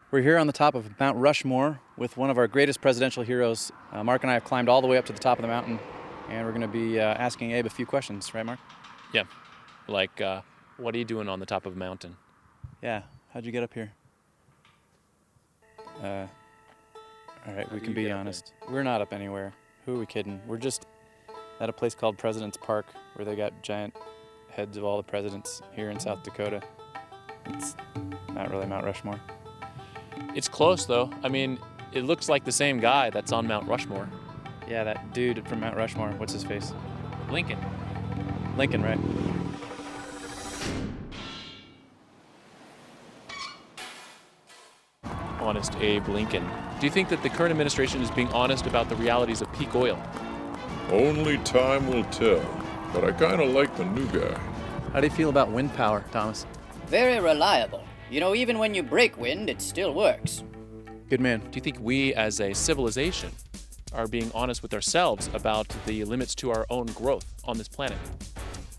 We're here on the top of Mount Rushmore with one of our greatest presidential heroes. Mark and I have climbed all the way up to the top of the mountain, and we're going to be asking Abe a few questions. Right, Mark? Yeah. Like, what are you doing on the top of a mountain? Yeah. How'd you get up here? All right, we can be honest. We're not up anywhere. Who are we kidding? We're just at a place called President's Park, where they got giant heads of all the presidents here in South Dakota. It's not really Mount Rushmore. It's close, though. I mean, it looks like the same guy that's on Mount Rushmore. Yeah, that dude from Mount Rushmore. What's his face? Lincoln. Lincoln, right? Honest Abe Lincoln. Do you think that the current administration is being honest about the realities of peak oil? Only time will tell, but I kind of like the new guy. How do you feel about wind power, Thomas? Very reliable. You know, even when you break wind, it still works. Good man. Do you think we as a civilization are being honest with ourselves about the limits to our own growth on this planet?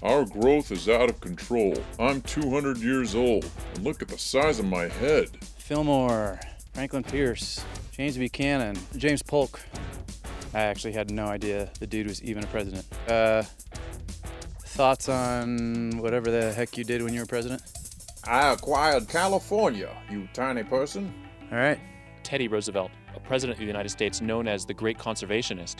Our growth is out of control. I'm 200 years old, and look at the size of my head. Fillmore, Franklin Pierce, James Buchanan, James Polk. I actually had no idea the dude was even a president. Thoughts on whatever the heck you did when you were president? I acquired California, you tiny person. All right. Teddy Roosevelt, a president of the United States known as the Great Conservationist.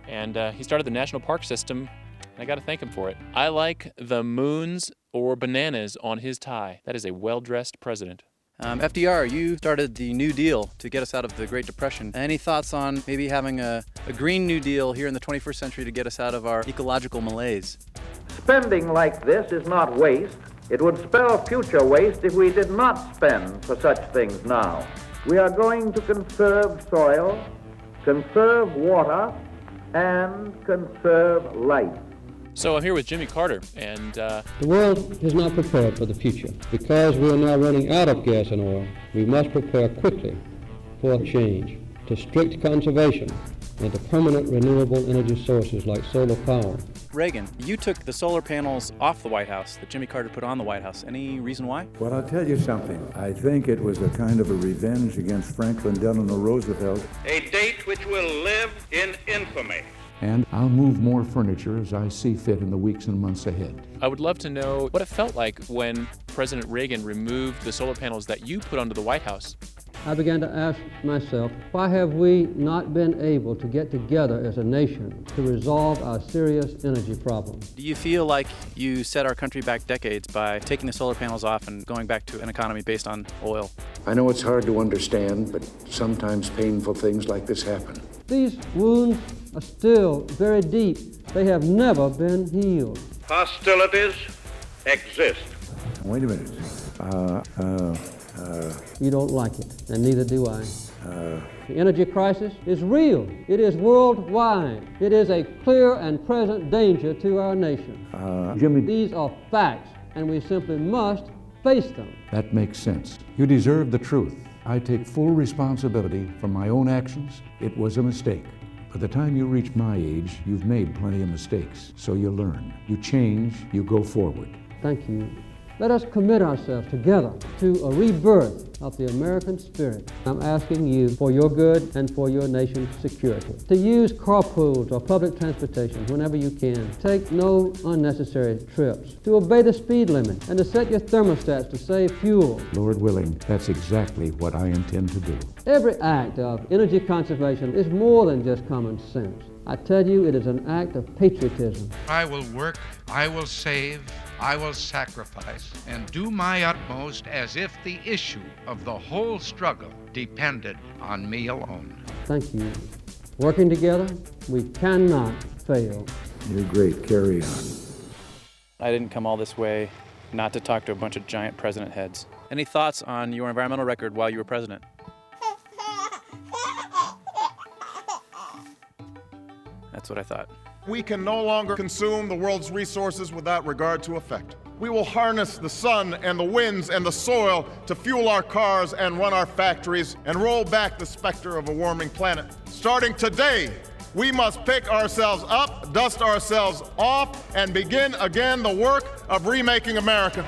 And he started the national park system, and I got to thank him for it. I like the moons or bananas on his tie. That is a well-dressed president. FDR, you started the New Deal to get us out of the Great Depression. Any thoughts on maybe having a Green New Deal here in the 21st century to get us out of our ecological malaise? Spending like this is not waste. It would spell future waste if we did not spend for such things now. We are going to conserve soil, conserve water, and conserve life. So I'm here with Jimmy Carter, and The world is not prepared for the future. Because we are now running out of gas and oil, we must prepare quickly for a change to strict conservation and to permanent renewable energy sources like solar power. Reagan, you took the solar panels off the White House that Jimmy Carter put on the White House. Any reason why? Well, I'll tell you something. I think it was a kind of a revenge against Franklin Delano Roosevelt. A date which will live in infamy. And I'll move more furniture as I see fit in the weeks and months ahead. I would love to know what it felt like when President Reagan removed the solar panels that you put onto the White House. I began to ask myself, why have we not been able to get together as a nation to resolve our serious energy problem? Do you feel like you set our country back decades by taking the solar panels off and going back to an economy based on oil? I know it's hard to understand, but sometimes painful things like this happen. These wounds are still very deep. They have never been healed. Hostilities exist. Wait a minute. You don't like it, and neither do I. The energy crisis is real. It is worldwide. It is a clear and present danger to our nation. Jimmy. These are facts, and we simply must face them. That makes sense. You deserve the truth. I take full responsibility for my own actions. It was a mistake. By the time you reach my age, you've made plenty of mistakes. So you learn, you change, you go forward. Thank you. Let us commit ourselves together to a rebirth of the American spirit. I'm asking you for your good and for your nation's security to use carpools or public transportation whenever you can. Take no unnecessary trips, to obey the speed limit, and to set your thermostats to save fuel. Lord willing, that's exactly what I intend to do. Every act of energy conservation is more than just common sense. I tell you, it is an act of patriotism. I will work, I will save, I will sacrifice, and do my utmost as if the issue of the whole struggle depended on me alone. Thank you. Working together, we cannot fail. You're great. Carry on. I didn't come all this way not to talk to a bunch of giant president heads. Any thoughts on your environmental record while you were president? That's what I thought. We can no longer consume the world's resources without regard to effect. We will harness the sun and the winds and the soil to fuel our cars and run our factories and roll back the specter of a warming planet. Starting today, we must pick ourselves up, dust ourselves off, and begin again the work of remaking America.